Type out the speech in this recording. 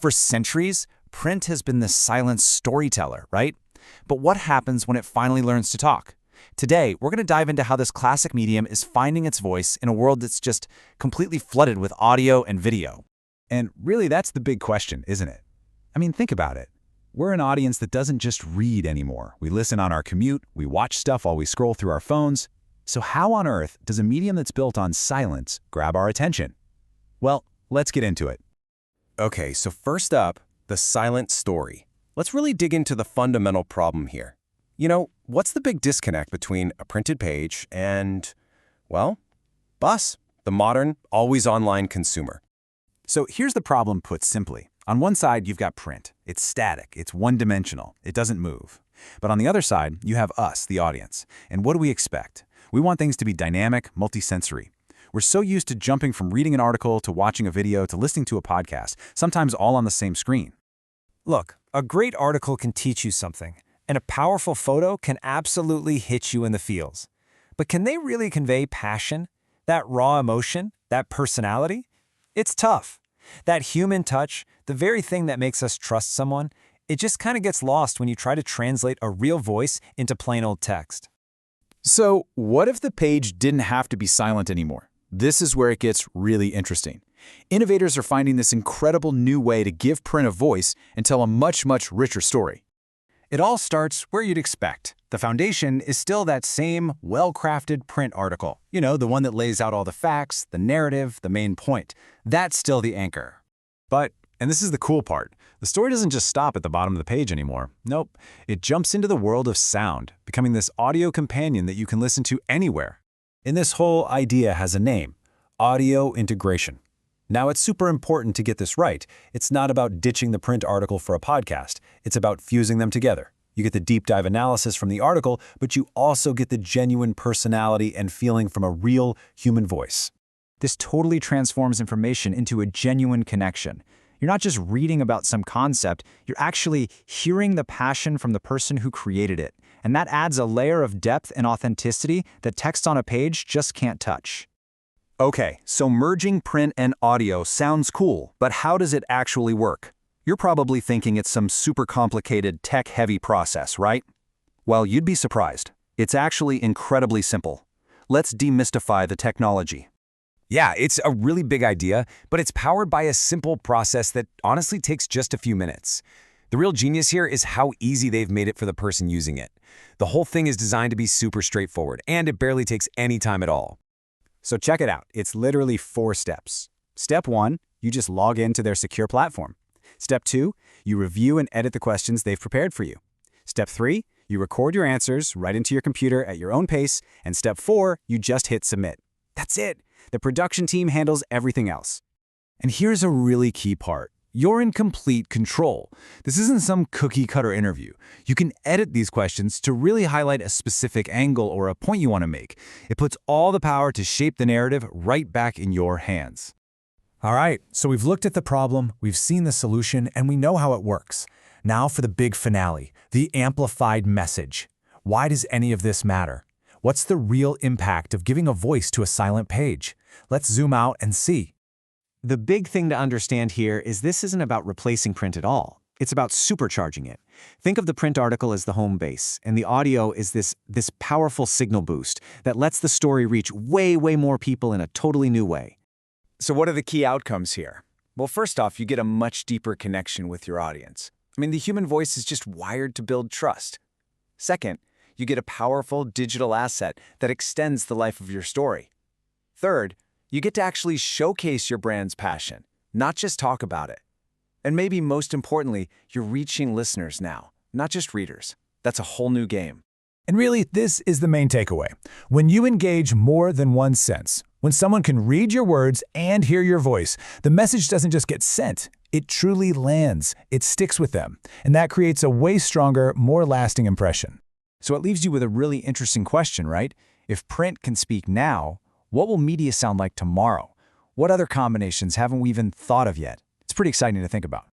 For centuries, print has been the silent storyteller, right? But what happens when it finally learns to talk? Today, we're going to dive into how this classic medium is finding its voice in a world that's just completely flooded with audio and video. And really, that's the big question, isn't it? I mean, think about it. We're an audience that doesn't just read anymore. We listen on our commute, we watch stuff while we scroll through our phones. So how on earth does a medium that's built on silence grab our attention? Well, let's get into it. Okay, so first up, the silent story. Let's really dig into the fundamental problem here. You know, what's the big disconnect between a printed page and, well, us, the modern, always online consumer? So here's the problem put simply. On one side, you've got print. It's static, it's one-dimensional, it doesn't move. But on the other side, you have us, the audience. And what do we expect? We want things to be dynamic, multisensory. We're so used to jumping from reading an article to watching a video to listening to a podcast, sometimes all on the same screen. Look, a great article can teach you something, and a powerful photo can absolutely hit you in the feels. But can they really convey passion, that raw emotion, that personality? It's tough. That human touch, the very thing that makes us trust someone, it just kind of gets lost when you try to translate a real voice into plain old text. So what if the page didn't have to be silent anymore? This is where it gets really interesting. Innovators are finding this incredible new way to give print a voice and tell a much, much richer story. It all starts where you'd expect. The foundation is still that same well-crafted print article. You know, the one that lays out all the facts, the narrative, the main point. That's still the anchor. But, and this is the cool part, the story doesn't just stop at the bottom of the page anymore. Nope, it jumps into the world of sound, becoming this audio companion that you can listen to anywhere. And this whole idea has a name, audio integration. Now, it's super important to get this right. It's not about ditching the print article for a podcast. It's about fusing them together. You get the deep dive analysis from the article, but you also get the genuine personality and feeling from a real human voice. This totally transforms information into a genuine connection. You're not just reading about some concept, you're actually hearing the passion from the person who created it. And that adds a layer of depth and authenticity that text on a page just can't touch. Okay, so merging print and audio sounds cool, but how does it actually work? You're probably thinking it's some super complicated, tech-heavy process, right? Well, you'd be surprised. It's actually incredibly simple. Let's demystify the technology. Yeah, it's a really big idea, but it's powered by a simple process that honestly takes just a few minutes. The real genius here is how easy they've made it for the person using it. The whole thing is designed to be super straightforward, and it barely takes any time at all. So check it out. It's literally 4 steps. Step 1, you just log into their secure platform. Step 2, you review and edit the questions they've prepared for you. Step 3, you record your answers right into your computer at your own pace. And Step 4, you just hit submit. That's it. The production team handles everything else. And here's a really key part. You're in complete control. This isn't some cookie-cutter interview. You can edit these questions to really highlight a specific angle or a point you want to make. It puts all the power to shape the narrative right back in your hands. All right, so we've looked at the problem, we've seen the solution, and we know how it works. Now for the big finale, the amplified message. Why does any of this matter? What's the real impact of giving a voice to a silent page? Let's zoom out and see. The big thing to understand here is this isn't about replacing print at all. It's about supercharging it. Think of the print article as the home base, and the audio is this powerful signal boost that lets the story reach way more people in a totally new way. So what are the key outcomes here? Well, first off, you get a much deeper connection with your audience. I mean, the human voice is just wired to build trust. Second, you get a powerful digital asset that extends the life of your story. Third, you get to actually showcase your brand's passion, not just talk about it. And maybe most importantly, you're reaching listeners now, not just readers. That's a whole new game. And really, this is the main takeaway. When you engage more than one sense, when someone can read your words and hear your voice, the message doesn't just get sent, it truly lands, it sticks with them. And that creates a way stronger, more lasting impression. So it leaves you with a really interesting question, right? If print can speak now, what will media sound like tomorrow? What other combinations haven't we even thought of yet? It's pretty exciting to think about.